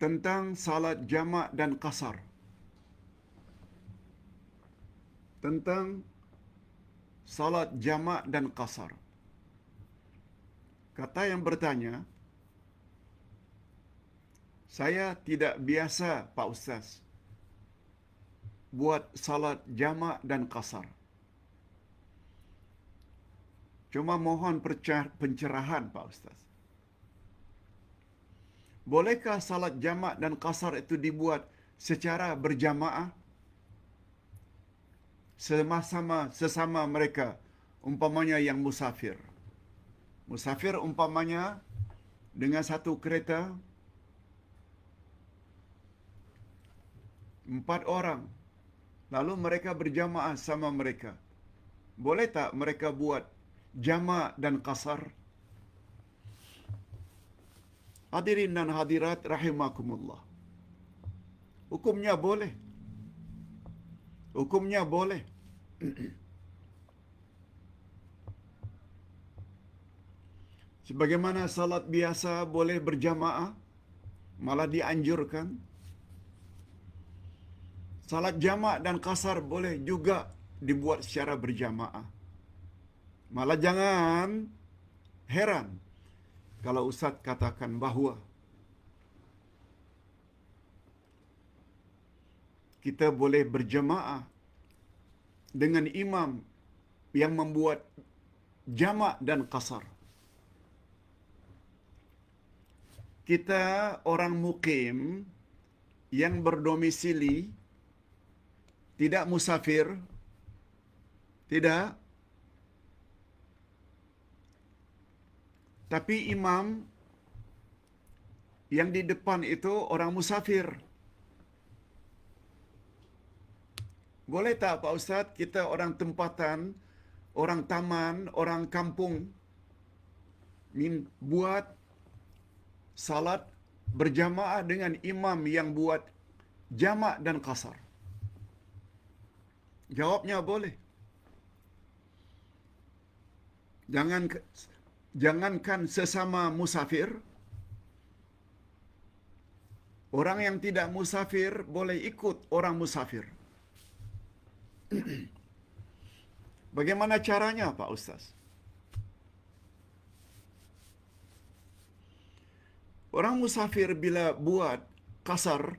tentang salat jamak dan qasar. Tentang salat jamak dan qasar. Kata yang bertanya, saya tidak biasa, Pak Ustaz, buat salat jamak dan qasar. Cuma mohon pencerahan, Pak Ustaz. Bolehkah salat jamak dan qasar itu dibuat secara berjamaah? Sesama mereka, umpamanya yang musafir. Musafir umpamanya dengan satu kereta 4 orang, lalu mereka berjamaah sama mereka. Boleh tak mereka buat jamak dan qasar? Hadirin dan hadirat rahimakumullah. Hukumnya boleh. Hukumnya boleh. Sebagaimana salat biasa boleh berjamaah, malah dianjurkan. Salat jamak dan qasar boleh juga dibuat secara berjamaah. Malah jangan heran kalau Ustaz katakan bahawa kita boleh berjamaah dengan imam yang membuat jamak dan qasar. Kita orang mukim yang berdomisili, tidak musafir, tidak. Tapi imam yang di depan itu orang musafir. Boleh tak Pak Ustaz, kita orang tempatan, orang taman, orang kampung, buat salat berjamaah dengan imam yang buat jamak dan qasar? Jawabnya boleh. Jangankan sesama musafir, orang yang tidak musafir boleh ikut orang musafir. Bagaimana caranya, Pak Ustaz? Orang musafir bila buat qasar,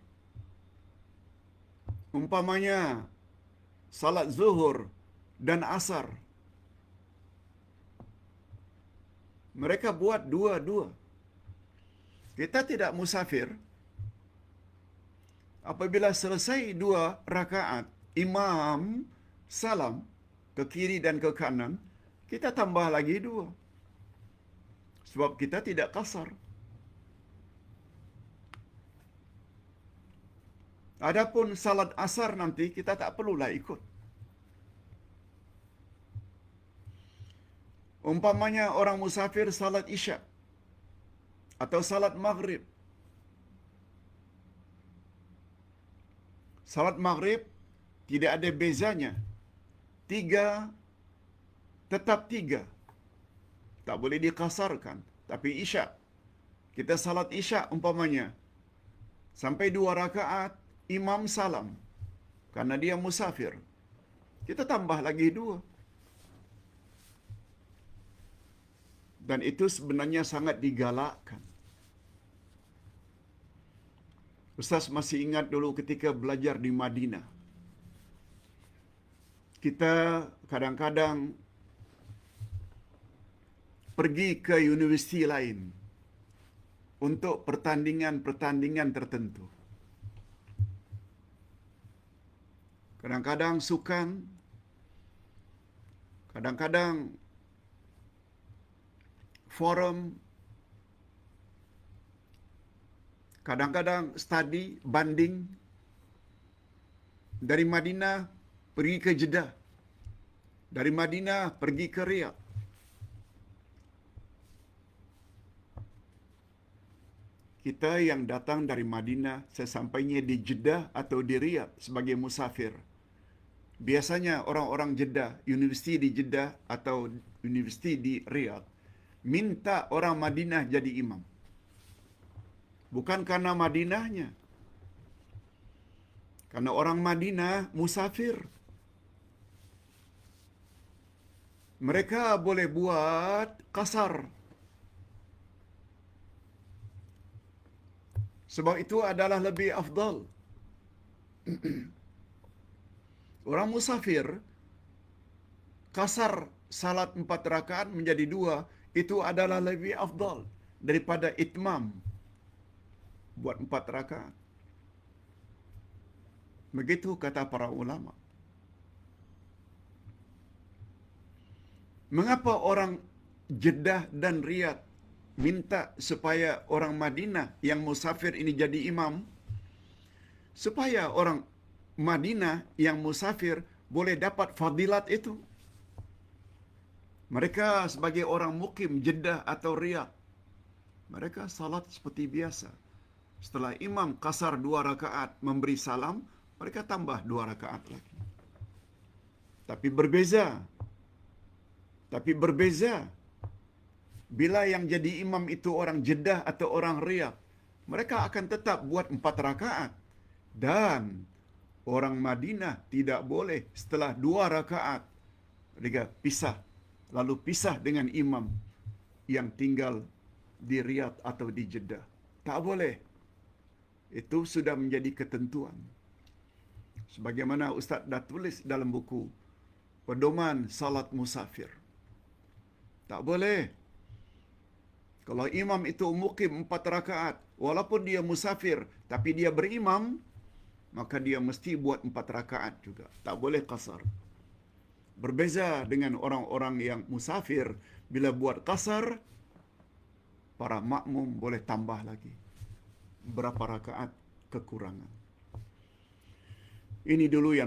umpamanya salat zuhur dan asar, mereka buat dua-dua. Kita tidak musafir. Apabila selesai 2 rakaat, imam salam ke kiri dan ke kanan, kita tambah lagi 2. Sebab kita tidak qasar. Adapun salat asar nanti kita tak perlulah ikut. Umpamanya orang musafir salat isyak atau salat maghrib. Salat maghrib tidak ada bezanya. 3 tetap 3. Tak boleh diqasarkan. Tapi isyak, kita salat isyak umpamanya sampai 2 rakaat, imam salam karena dia musafir, kita tambah lagi 2. Dan itu sebenarnya sangat digalakkan. Ustaz masih ingat dulu ketika belajar di Madinah, kita kadang-kadang pergi ke universiti lain untuk pertandingan-pertandingan tertentu. Kadang-kadang sukan, kadang-kadang forum, kadang-kadang studi banding. Dari Madinah pergi ke Jeddah, dari Madinah pergi ke Riyadh. Kita yang datang dari Madinah sesampainya di Jeddah atau di Riyadh sebagai musafir, biasanya orang-orang Jeddah, universiti di Jeddah atau universiti di Riyadh, minta orang Madinah jadi imam. Bukan karena Madinahnya. Karena orang Madinah musafir. Mereka boleh buat qasar. Sebab itu adalah lebih afdal. Orang musafir, qasar salat 4 rakaat menjadi 2, itu adalah lebih afdal daripada itmam buat 4 rakaat. Begitu kata para ulama. Mengapa orang Jeddah dan Riyadh minta supaya orang Madinah yang musafir ini jadi imam? Supaya orang Madinah yang musafir boleh dapat fadilat itu. Mereka sebagai orang mukim Jeddah atau Riyadh, mereka salat seperti biasa. Setelah imam qasar 2 rakaat memberi salam, mereka tambah 2 rakaat lagi. Tapi berbeza. Bila yang jadi imam itu orang Jeddah atau orang Riyadh, mereka akan tetap buat 4 rakaat. Dan orang Madinah tidak boleh setelah 2 rakaat mereka pisah. Lalu pisah dengan imam yang tinggal di Riyadh atau di Jeddah. Tak boleh. Itu sudah menjadi ketentuan. Sebagaimana Ustaz dah tulis dalam buku Pedoman Salat Musafir. Tak boleh. Kalau imam itu mukim 4 rakaat, walaupun dia musafir, tapi dia berimam, maka dia mesti buat 4 rakaat juga. Tak boleh qasar. Berbeza dengan orang-orang yang musafir, bila buat qasar, para makmum boleh tambah lagi berapa rakaat kekurangan. Ini dulu yang